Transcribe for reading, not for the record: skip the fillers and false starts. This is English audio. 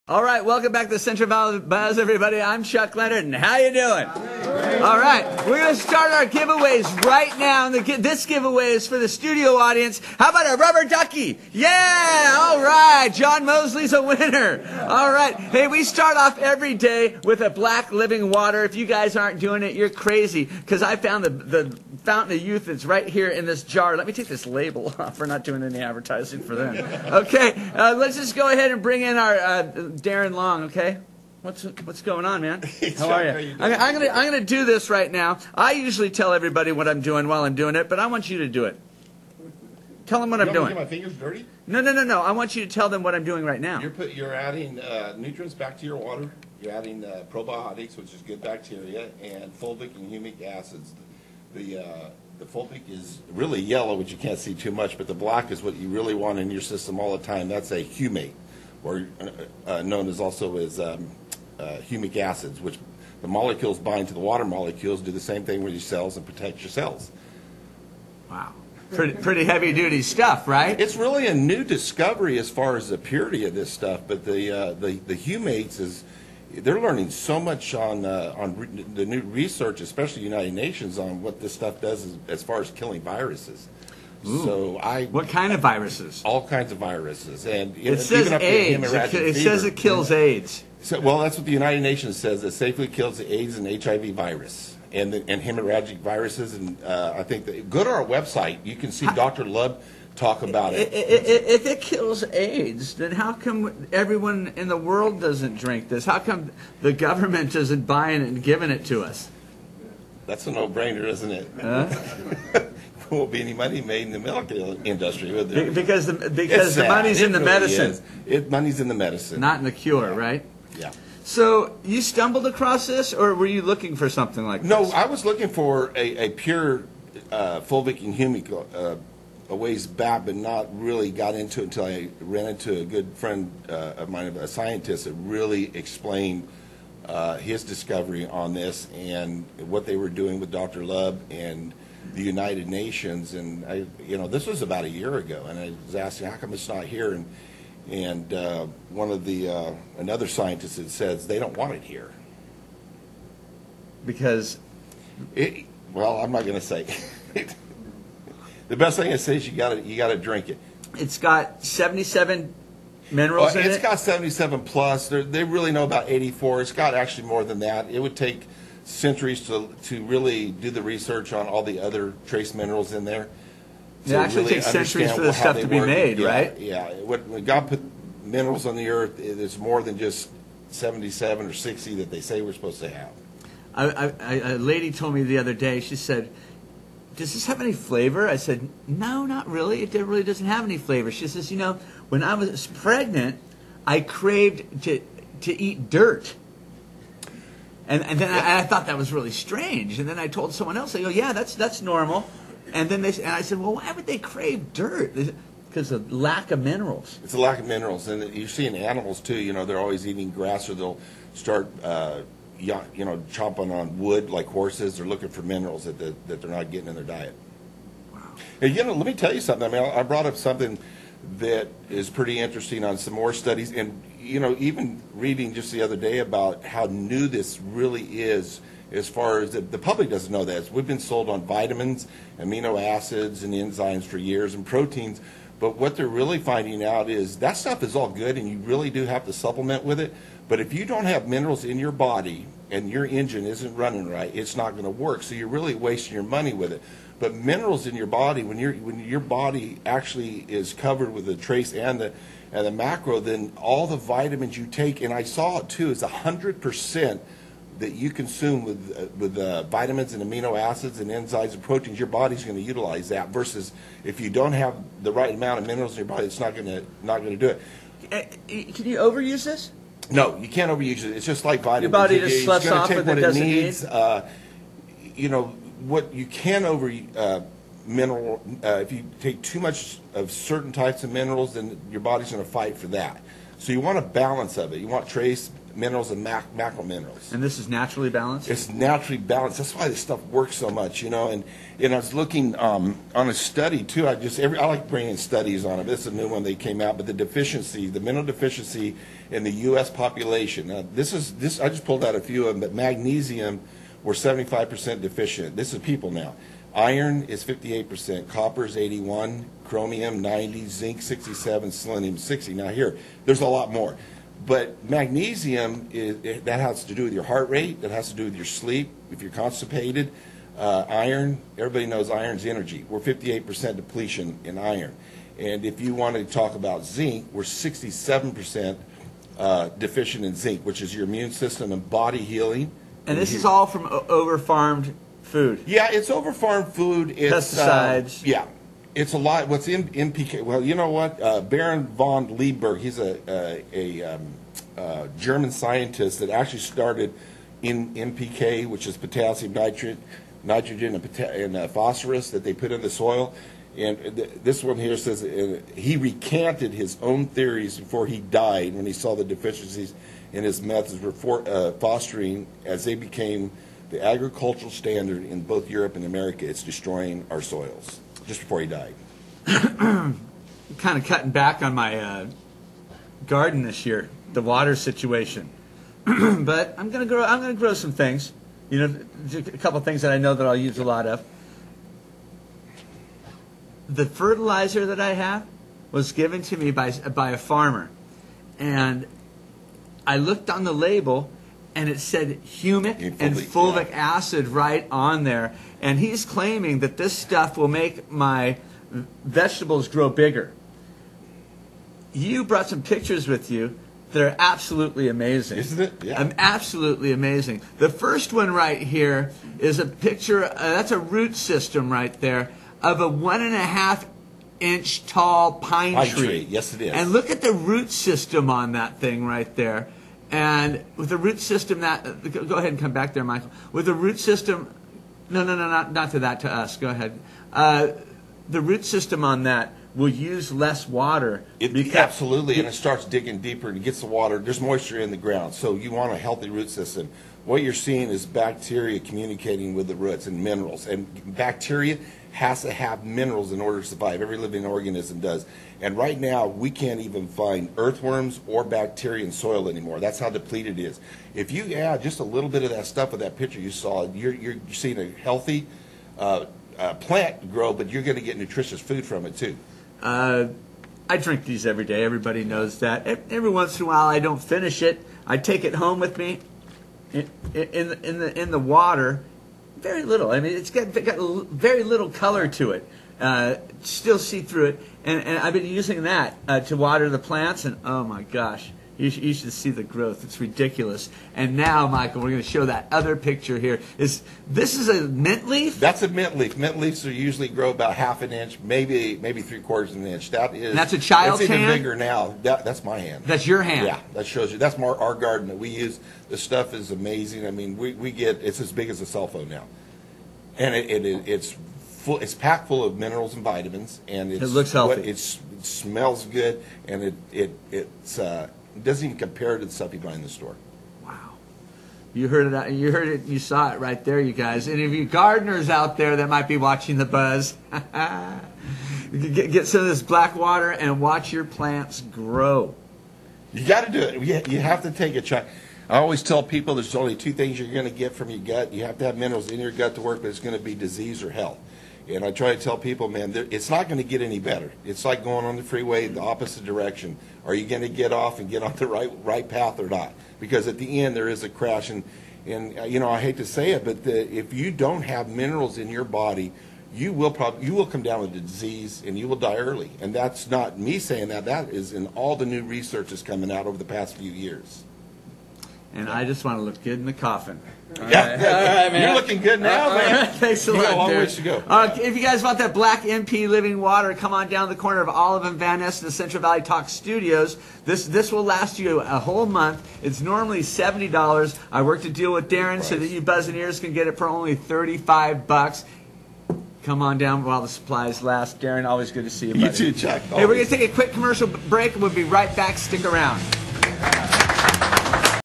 All right, welcome back to Central Valley Buzz, everybody. I'm Chuck Leonard, and how you doing? All right, we're going to start our giveaways right now. This giveaway is for the studio audience. How about a rubber ducky? Yeah, all right. John Mosley's a winner. All right. Hey, we start off every day with a black living water. If you guys aren't doing it, you're crazy, because I found the Fountain of Youth that's right here in this jar. Let me take this label off. We're not doing any advertising for them. Okay, let's just go ahead and bring in our Darren Long. Okay, what's going on, man? How are you? I'm gonna do this right now. I usually tell everybody what I'm doing while I'm doing it, but I want you to do it. Tell them what I'm doing. Get my fingers dirty? No. I want you to tell them what I'm doing right now. You're adding nutrients back to your water. You're adding probiotics, which is good bacteria, and fulvic and humic acids. The fulvic is really yellow, which you can't see too much, but the black is what you really want in your system all the time. That's a humate, or known as also as humic acids, which the molecules bind to the water molecules, do the same thing with your cells and protect your cells. Wow. Pretty heavy-duty stuff, right? It's really a new discovery as far as the purity of this stuff, but the humates is... They're learning so much on the new research, especially the United Nations, on what this stuff does as far as killing viruses. Ooh. So what kind of viruses? All kinds of viruses, and it says even up AIDS. To it says it kills AIDS. So, well, that's what the United Nations says. It safely kills the AIDS and HIV virus and hemorrhagic viruses. And I think go to our website. You can see Dr. Lubb talk about it. If it kills AIDS, then how come everyone in the world doesn't drink this? How come the government isn't buying it and giving it to us? That's a no-brainer, isn't it? There won't be any money made in the medical industry, would there? Because the money's in the medicine. Money's in the medicine. Not in the cure, right? Yeah. So you stumbled across this, or were you looking for something like this? No, I was looking for a pure fulvic and humic a ways back, but not really got into it until I ran into a good friend of mine, a scientist, that really explained his discovery on this and what they were doing with Dr. Lubb and the United Nations. And this was about a year ago, and I was asking, how come it's not here? And one of another scientist that says they don't want it here because well, I'm not going to say. The best thing I say is you got to drink it. It's got 77 minerals in it. It's got 77 plus. They really know about 84. It's got actually more than that. It would take centuries to really do the research on all the other trace minerals in there. It actually takes centuries for this stuff to be made, right? Yeah. When God put minerals on the earth, it's more than just 77 or 60 that they say we're supposed to have. A lady told me the other day, she said, does this have any flavor? I said, no, not really. It really doesn't have any flavor. She says, when I was pregnant, I craved to eat dirt. And then I thought that was really strange. And then I told someone else, I go, yeah, that's normal. And then I said, well, why would they crave dirt? Because of lack of minerals. It's a lack of minerals. And you see in animals, too, they're always eating grass, or they'll start chomping on wood like horses. They're looking for minerals that they're not getting in their diet. Wow. And, let me tell you something. I mean, I brought up something that is pretty interesting on some more studies. And, even reading just the other day about how new this really is, as far as the public doesn't know that. We've been sold on vitamins, amino acids, and enzymes for years, and proteins. But what they're really finding out is that stuff is all good, and you really do have to supplement with it. But if you don't have minerals in your body and your engine isn't running right, it's not going to work. So you're really wasting your money with it. But minerals in your body, when your body actually is covered with the trace and the macro, then all the vitamins you take, and I saw it too, is 100% that you consume with vitamins and amino acids and enzymes and proteins, your body's going to utilize that. Versus if you don't have the right amount of minerals in your body, it's not going to do it. Can you overuse this? No, you can't overuse it. It's just like vitamins. Your body just sloughs off what it doesn't need. What you can mineral. If you take too much of certain types of minerals, then your body's going to fight for that. So you want a balance of it. You want trace minerals and macro minerals. And this is naturally balanced? It's naturally balanced. That's why this stuff works so much, you know. And I was looking on a study too. I like bringing studies on it. This is a new one that came out. But the mineral deficiency in the U.S. population. Now, this. I just pulled out a few of them. But magnesium, we're 75% deficient. This is people now. Iron is 58%. Copper is 81%. Chromium 90%. Zinc 67%. Selenium 60%. Now here, there's a lot more. But magnesium, that has to do with your heart rate. That has to do with your sleep, if you're constipated. Iron, everybody knows iron's energy. We're 58% depletion in iron. And if you want to talk about zinc, we're 67% deficient in zinc, which is your immune system and body healing. And this is all from over-farmed food? Yeah, it's over-farmed food. It's, pesticides? Yeah. It's a lot. What's in NPK? Well, you know what? Baron von Liebberg, he's a German scientist that actually started in NPK, which is potassium, nitrogen, and phosphorus that they put in the soil. And this one here says he recanted his own theories before he died when he saw the deficiencies in his methods were fostering as they became the agricultural standard in both Europe and America. It's destroying our soils. Just before he died. Kind of cutting back on my garden this year, the water situation. But I'm gonna grow some things. You know, a couple of things that I know that I'll use a lot of. The fertilizer that I have was given to me by a farmer, and I looked on the label, and it said humic and fulvic acid right on there. And he's claiming that this stuff will make my vegetables grow bigger. You brought some pictures with you that are absolutely amazing. Isn't it? Yeah. Absolutely amazing. The first one right here is a picture, that's a root system right there, of a 1.5 inch tall pine tree. Yes, it is. And look at the root system on that thing right there. And with the root system go ahead and come back there, Michael. With the root system, no, not to that, to us. Go ahead. The root system on that will use less water. Absolutely, and it starts digging deeper and it gets the water. There's moisture in the ground, so you want a healthy root system. What you're seeing is bacteria communicating with the roots and minerals. And bacteria has to have minerals in order to survive. Every living organism does. And right now, we can't even find earthworms or bacteria in soil anymore. That's how depleted it is. If you add just a little bit of that stuff with that picture you saw, you're seeing a healthy plant grow, but you're going to get nutritious food from it too. I drink these every day. Everybody knows that. Every once in a while, I don't finish it. I take it home with me in the water. Very little. I mean, it's got very little color to it. Still see through it. And I've been using that to water the plants. And oh my gosh, you should see the growth. It's ridiculous. And now, Michael, we're going to show that other picture here. This is a mint leaf? That's a mint leaf. Mint leaves usually grow about 1/2 inch, maybe 3/4 of an inch. And that's a child's hand? It's even bigger now. That's my hand. That's your hand? Yeah, that shows you. That's our garden that we use. The stuff is amazing. I mean, it's as big as a cell phone now. And it's full. It's packed full of minerals and vitamins. And it looks healthy. It smells good. And it doesn't even compare to the stuff you buy in the store. Wow. You heard it. You heard it. You saw it right there, you guys. Any of you gardeners out there that might be watching the buzz, get some of this black water and watch your plants grow. You got to do it. You have to take a try. I always tell people there's only 2 things you're going to get from your gut. You have to have minerals in your gut to work, but it's going to be disease or health. And I try to tell people, man, it's not going to get any better. It's like going on the freeway the opposite direction. Are you going to get off and get on the right path or not? Because at the end there is a crash. And you know, I hate to say it, but if you don't have minerals in your body, you will come down with a disease and you will die early. And that's not me saying that. That is in all the new research that's coming out over the past few years. And I just want to look good in the coffin. All right, man. You're looking good now, man. Thanks a lot, You got a long Darren. ways to go. If you guys want that BlackMP living water, come on down the corner of Olive and Van Ness in the Central Valley Talk Studios. This will last you a whole month. It's normally $70. I worked a deal with Darren so that you Buzzineers can get it for only $35. Come on down while the supplies last. Darren, always good to see you, buddy. You too, Chuck. Hey, we're going to take a quick commercial break, and we'll be right back. Stick around.